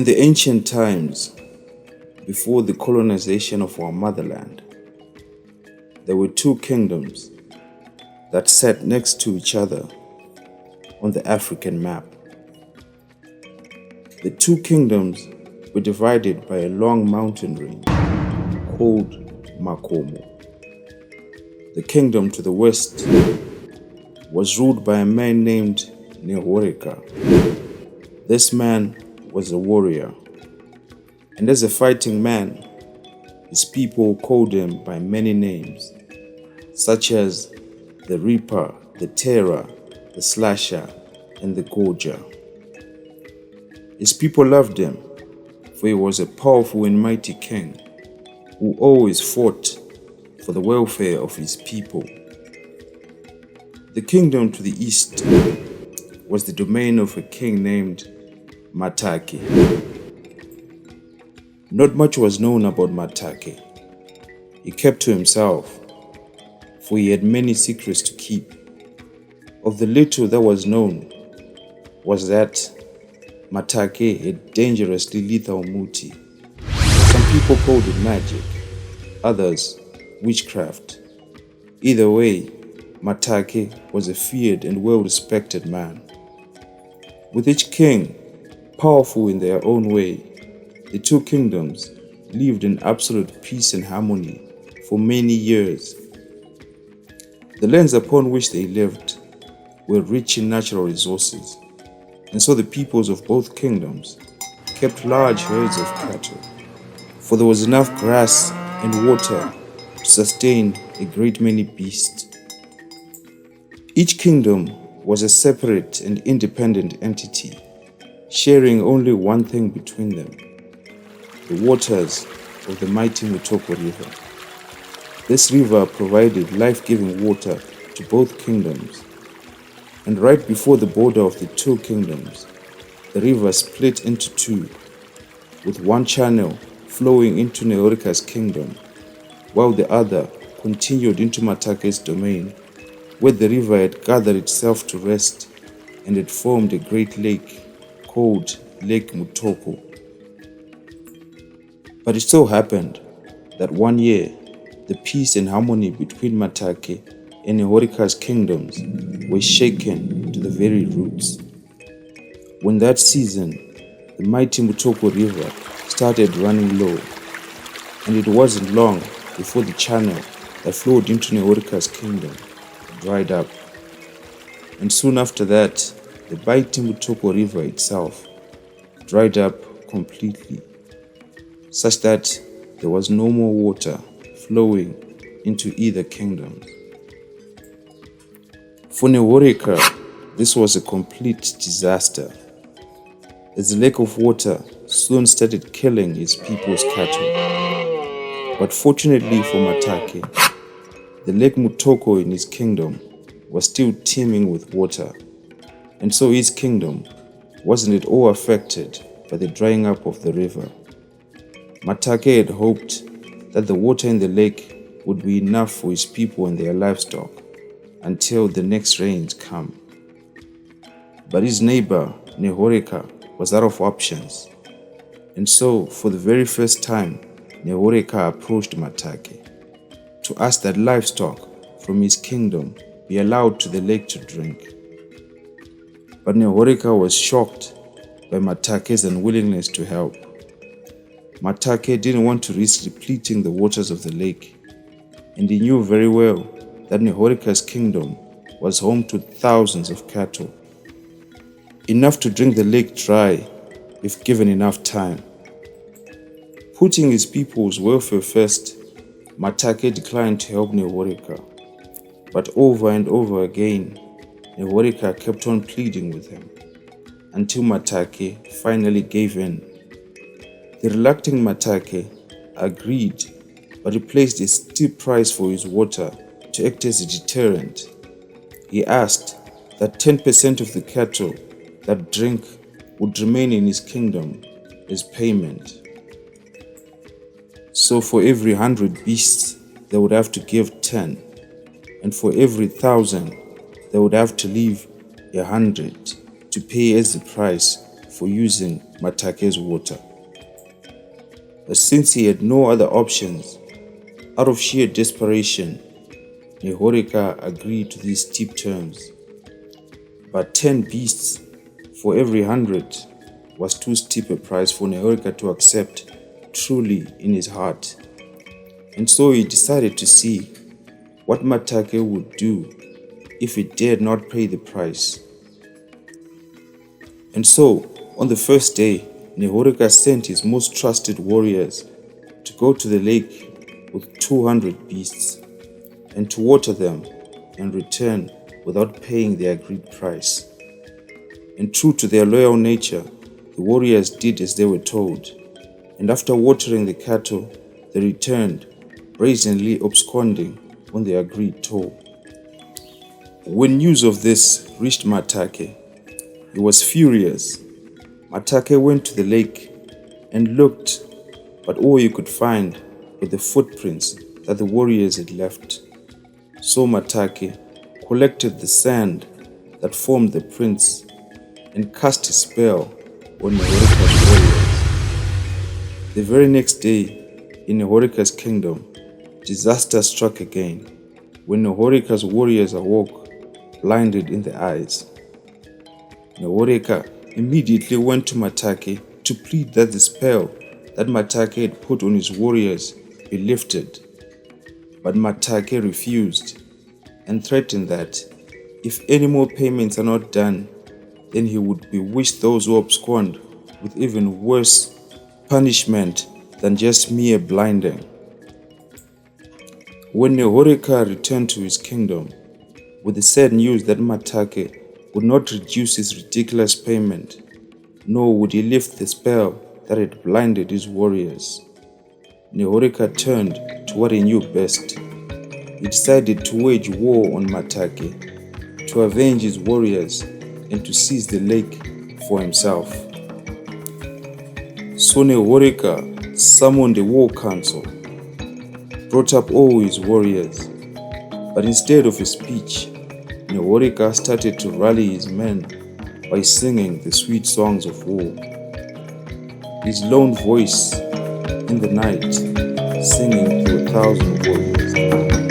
In the ancient times, before the colonization of our motherland, there were two kingdoms that sat next to each other on the African map. The two kingdoms were divided by a long mountain range called Makomo. The kingdom to the west was ruled by a man named Nehoreka. This man was a warrior, and as a fighting man, his people called him by many names, such as the Reaper, the Terror, the Slasher, and the Gorger. His people loved him, for he was a powerful and mighty king who always fought for the welfare of his people. The kingdom to the east was the domain of a king named Matake. Not much was known about Matake. He kept to himself, for he had many secrets to keep. Of the little that was known was that Matake had dangerously lethal muti. Some people called it magic, others witchcraft. Either way, Matake was a feared and well-respected man. With each king powerful in their own way, the two kingdoms lived in absolute peace and harmony for many years. The lands upon which they lived were rich in natural resources, and so the peoples of both kingdoms kept large herds of cattle, for there was enough grass and water to sustain a great many beasts. Each kingdom was a separate and independent entity, sharing only one thing between them: the waters of the mighty Mutoko River. This river provided life-giving water to both kingdoms, and right before the border of the two kingdoms, the river split into two, with one channel flowing into Nehoreka's kingdom, while the other continued into Matake's domain, where the river had gathered itself to rest and had formed a great lake called Lake Mutoko. But it so happened that one year, the peace and harmony between Matake and Nehoreka's kingdoms were shaken to the very roots. When that season, the mighty Mutoko River started running low, and it wasn't long before the channel that flowed into Nehoreka's kingdom dried up. And soon after that, the mighty Mutoko River itself dried up completely, such that there was no more water flowing into either kingdom. For Nehoreka, this was a complete disaster, as the lack of water soon started killing his people's cattle. But fortunately for Matake, the Lake Mutoko in his kingdom was still teeming with water, and so his kingdom wasn't at all affected by the drying up of the river. Matake had hoped that the water in the lake would be enough for his people and their livestock until the next rains come. But his neighbor, Nehoreka, was out of options, and so for the very first time, Nehoreka approached Matake to ask that livestock from his kingdom be allowed to the lake to drink. But Nehoreka was shocked by Matake's unwillingness to help. Matake didn't want to risk depleting the waters of the lake, and he knew very well that Nehoreka's kingdom was home to thousands of cattle, enough to drink the lake dry if given enough time. Putting his people's welfare first, Matake declined to help Nehoreka, but over and over again, Nehoreka kept on pleading with him, until Matake finally gave in. The reluctant Matake agreed, but he placed a steep price for his water to act as a deterrent. He asked that 10% of the cattle that drink would remain in his kingdom as payment. So for every 100 beasts, they would have to give 10, and for every 1,000, they would have to leave 100 to pay as the price for using Matake's water. But since he had no other options, out of sheer desperation, Nehorika agreed to these steep terms. But 10 beasts for every 100 was too steep a price for Nehorika to accept truly in his heart. And so he decided to see what Matake would do if he dared not pay the price. And so, on the first day, Nehorika sent his most trusted warriors to go to the lake with 200 beasts and to water them and return without paying the agreed price. And true to their loyal nature, the warriors did as they were told, and after watering the cattle, they returned, brazenly absconding on the agreed toll. When news of this reached Matake, he was furious. Matake went to the lake and looked, but all he could find were the footprints that the warriors had left. So Matake collected the sand that formed the prints and cast a spell on Nehorika's warriors. The very next day, in Nehorika's kingdom, disaster struck again when Nehorika's warriors awoke, blinded in the eyes. Nehorika immediately went to Matake to plead that the spell that Matake had put on his warriors be lifted. But Matake refused and threatened that if any more payments are not done, then he would bewitch those who abscond with even worse punishment than just mere blinding. When Nehorika returned to his kingdom with the sad news that Matake would not reduce his ridiculous payment, nor would he lift the spell that had blinded his warriors, Nehorika turned to what he knew best. He decided to wage war on Matake, to avenge his warriors, and to seize the lake for himself. So Nehorika summoned a war council, brought up all his warriors, but instead of a speech, Nehorika started to rally his men by singing the sweet songs of war. His lone voice in the night, singing to 1,000 warriors.